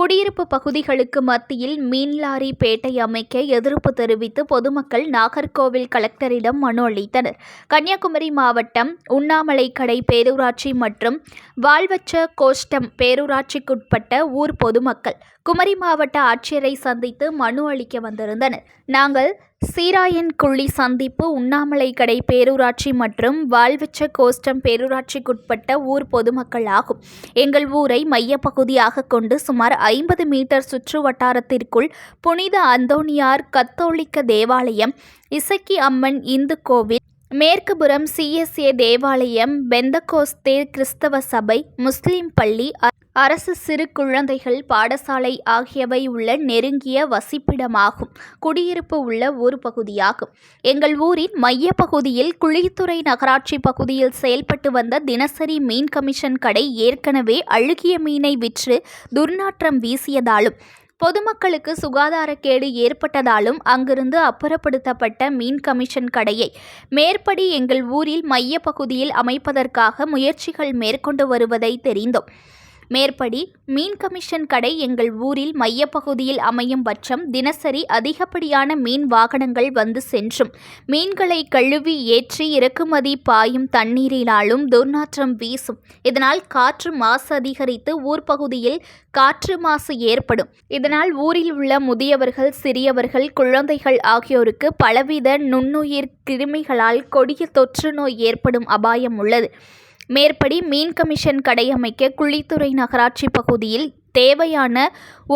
குடியிருப்பு பகுதிகளுக்கு மத்தியில் மீன் லாரி பேட்டை அமைக்க எதிர்ப்பு தெரிவித்து பொதுமக்கள் நாகர்கோவில் கலெக்டரிடம் மனு அளித்தனர். கன்னியாகுமரி மாவட்டம் உண்ணாமலைக்கடை பேரூராட்சி மற்றும் வாழ்வச்ச கோஷ்டம் பேரூராட்சிக்குட்பட்ட ஊர் பொதுமக்கள் குமரி மாவட்ட ஆட்சியரை சந்தித்து மனு அளிக்க வந்திருந்தனர். நாங்கள் சீராயன்குழி சந்திப்பு உண்ணாமலைக்கடை பேரூராட்சி மற்றும் வாழ்வச்ச கோஷ்டம் பேரூராட்சிக்குட்பட்ட ஊர் பொதுமக்கள் ஆகும். எங்கள் ஊரை மையப்பகுதியாக கொண்டு சுமார் 50 மீட்டர் சுற்று வட்டாரத்திற்குள் புனித அந்தோணியார் கத்தோலிக்க தேவாலயம், இசக்கி அம்மன் இந்து கோவில், மேற்குபுறம் CSA தேவாலயம், பெந்தகோஸ்தே கிறிஸ்தவ சபை, முஸ்லிம் பள்ளி, அரசு சிறு குழந்தைகள் பாடசாலை ஆகியவை உள்ள நெருங்கிய வசிப்பிடமாகும். குடியிருப்பு உள்ள ஊர் பகுதியாகும். எங்கள் ஊரின் மையப்பகுதியில் குழித்துறை நகராட்சி பகுதியில் செயல்பட்டு வந்த தினசரி மீன் கமிஷன் கடை ஏற்கனவே அழுகிய மீனை விற்று துர்நாற்றம் வீசியதாலும் பொதுமக்களுக்கு சுகாதாரக்கேடு ஏற்பட்டதாலும் அங்கிருந்து அப்புறப்படுத்தப்பட்ட மீன் கமிஷன் கடையை மேற்படி எங்கள் ஊரில் மையப்பகுதியில் அமைப்பதற்காக முயற்சிகள் மேற்கொண்டு வருவதை தெரிந்தோம். மேற்படி மீன் கமிஷன் கடை எங்கள் ஊரில் மையப்பகுதியில் அமையும் பட்சம் தினசரி அதிகப்படியான மீன் வாகனங்கள் வந்து சென்றும் மீன்களை கழுவி ஏற்றி இறக்குமதி பாயும் தண்ணீரினாலும் துர்நாற்றம் வீசும். இதனால் காற்று மாசு அதிகரித்து ஊர் பகுதியில் காற்று மாசு ஏற்படும். இதனால் ஊரில் உள்ள முதியவர்கள், சிறியவர்கள், குழந்தைகள் ஆகியோருக்கு பலவித நுண்ணுயிர் கிருமிகளால் கொடிய தொற்று நோய் ஏற்படும் அபாயம் உள்ளது. மேற்படி மீன் கமிஷன் கடை அமைக்க குழித்துறை நகராட்சி பகுதியில் தேவையான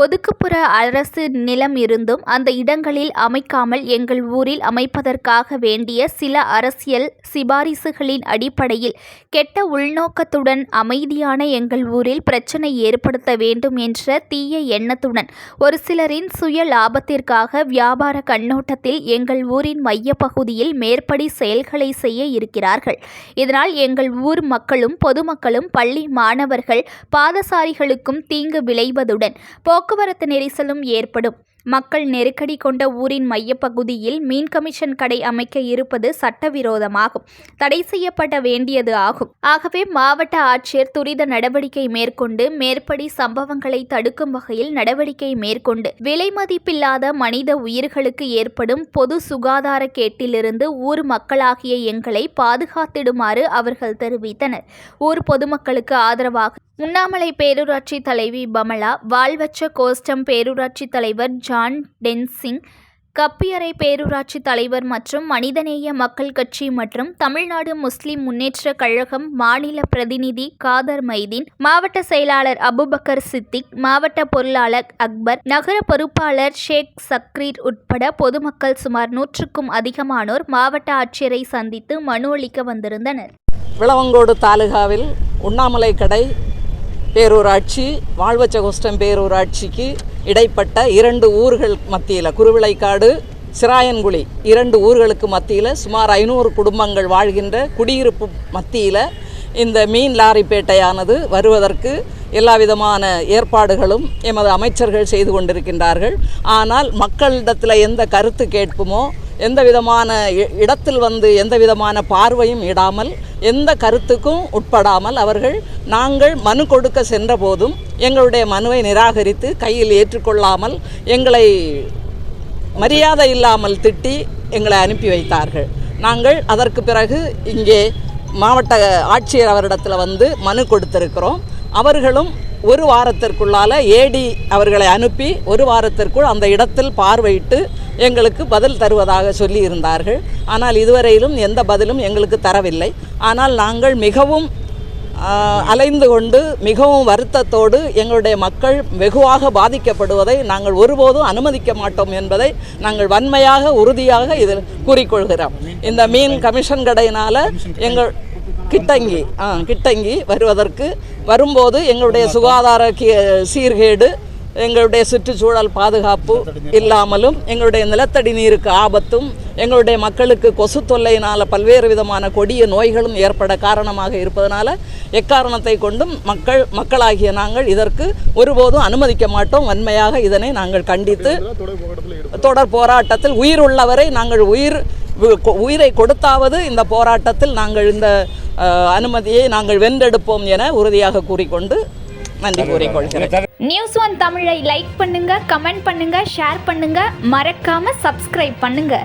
ஒதுக்குப்புற அரசு நிலம் இருந்தும் அந்த இடங்களில் அமைக்காமல் எங்கள் ஊரில் அமைப்பதற்காக வேண்டிய சில அரசியல் சிபாரிசுகளின் அடிப்படையில் கெட்ட உள்நோக்கத்துடன் அமைதியான எங்கள் ஊரில் பிரச்சனை ஏற்படுத்த வேண்டும் என்ற தீய எண்ணத்துடன் ஒரு சிலரின் சுய லாபத்திற்காக வியாபார கண்ணோட்டத்தில் எங்கள் ஊரின் மையப்பகுதியில் மேற்படி செயல்களை செய்ய இருக்கிறார்கள். இதனால் எங்கள் ஊர் மக்களும் பொதுமக்களும், பள்ளி மாணவர்கள், பாதசாரிகளுக்கும் தீங்கு விளைவதுடன் போக்குவரத்து நெரிசலும் ஏற்படும். மக்கள் நெருக்கடி கொண்ட ஊரின் மையப்பகுதியில் மீன் கமிஷன் கடை அமைக்க இருப்பது சட்டவிரோதமாகும், தடை செய்யப்பட வேண்டியது ஆகும். ஆகவே மாவட்ட ஆட்சியர் துரித நடவடிக்கை மேற்கொண்டு மேற்படி சம்பவங்களை தடுக்கும் வகையில் நடவடிக்கை மேற்கொண்டு விலை மதிப்பில்லாத மனித உயிர்களுக்கு ஏற்படும் பொது சுகாதார கேட்டிலிருந்து ஊர் மக்களாகிய எங்களை பாதுகாத்திடுமாறு அவர்கள் தெரிவித்தனர். ஊர் பொதுமக்களுக்கு ஆதரவாக உண்ணாமலை பேரூராட்சி தலைவி பமலா, வாழ்வச்ச கோஷ்டம் பேரூராட்சி தலைவர் ஜான் டென்சிங், கப்பியறை பேரூராட்சி தலைவர் மற்றும் மனிதநேய மக்கள் கட்சி மற்றும் தமிழ்நாடு முஸ்லிம் முன்னேற்ற கழகம் மாநில பிரதிநிதி காதர் மைதீன், மாவட்ட செயலாளர் அபுபக்கர் சித்திக், மாவட்ட பொருளாளர் அக்பர், நகர பொறுப்பாளர் ஷேக் சக்ரீர் உட்பட பொதுமக்கள் சுமார் 100க்கும் அதிகமானோர் மாவட்ட ஆட்சியரை சந்தித்து மனு அளிக்க வந்திருந்தனர். விளவங்கோடு தாலுகாவில் உண்ணாமலைக்கடை பேரூராட்சி, வாழ்வச்ச கோஷ்டம் பேரூராட்சிக்கு இடைப்பட்ட 2 ஊர்கள் மத்தியில், குருவிளைக்காடு, சிராயன்குழி 2 ஊர்களுக்கு மத்தியில் சுமார் 500 குடும்பங்கள் வாழ்கின்ற குடியிருப்பு மத்தியில் இந்த மீன் லாரி பேட்டையானது வருவதற்கு எல்லா விதமான ஏற்பாடுகளும் எமது அமைச்சர்கள் செய்து கொண்டிருக்கின்றார்கள். ஆனால் மக்களிடத்தில் எந்த கருத்து கேட்புமோ, எந்த விதமான இடத்தில் வந்து எந்த விதமான பார்வையும் இடாமல், எந்த கருத்துக்கும் உட்படாமல் அவர்கள் நாங்கள் மனு கொடுக்க சென்ற போதும் எங்களுடைய மனுவை நிராகரித்து கையில் ஏற்றுக்கொள்ளாமல் எங்களை மரியாதை இல்லாமல் திட்டி எங்களை அனுப்பி வைத்தார்கள். நாங்கள் அதற்கு பிறகு இங்கே மாவட்ட ஆட்சியர் அவரிடத்தில் வந்து மனு கொடுத்திருக்கிறோம். அவர்களும் 1 வாரத்திற்குள்ளால் ஏடி அவர்களை அனுப்பி 1 வாரத்திற்குள் அந்த இடத்தில் பார்வையிட்டு எங்களுக்கு பதில் தருவதாக சொல்லி இருந்தார்கள். ஆனால் இதுவரையிலும் எந்த பதிலும் எங்களுக்கு தரவில்லை. ஆனால் நாங்கள் மிகவும் அலைந்து கொண்டு மிகவும் வருத்தத்தோடு எங்களுடைய மக்கள் வெகுவாக பாதிக்கப்படுவதை நாங்கள் ஒருபோதும் அனுமதிக்க மாட்டோம் என்பதை நாங்கள் வன்மையாக உறுதியாக இதில் கூறிக்கொள்கிறோம். இந்த மீன் கமிஷன் கடையினால் எங்கள் கிட்டங்கி வரும்போது எங்களுடைய சுகாதார சீர்கேடு, எங்களுடைய சுற்றுச்சூழல் பாதுகாப்பு இல்லாமலும், எங்களுடைய நிலத்தடி நீருக்கு ஆபத்தும், எங்களுடைய மக்களுக்கு கொசு தொல்லையினால் பல்வேறு விதமான கொடிய நோய்களும் ஏற்பட காரணமாக இருப்பதனால எக்காரணத்தை கொண்டும் மக்களாகிய நாங்கள் இதற்கு ஒருபோதும் அனுமதிக்க மாட்டோம். வன்மையாக இதனை நாங்கள் கண்டித்து தொடர் போராட்டத்தில் உயிர் உள்ளவரை நாங்கள் உயிரை கொடுத்தாவது இந்த போராட்டத்தில் நாங்கள் இந்த அனுமதியை நாங்கள் வென்றெடுப்போம் என உறுதியாக கூறிக்கொண்டு நன்றி கூறிக்கொள்கிறேன். நியூஸ் ஒன் தமிழை லைக் பண்ணுங்க, கமெண்ட் பண்ணுங்க, ஷேர் பண்ணுங்க, மறக்காம சப்ஸ்கிரைப் பண்ணுங்க.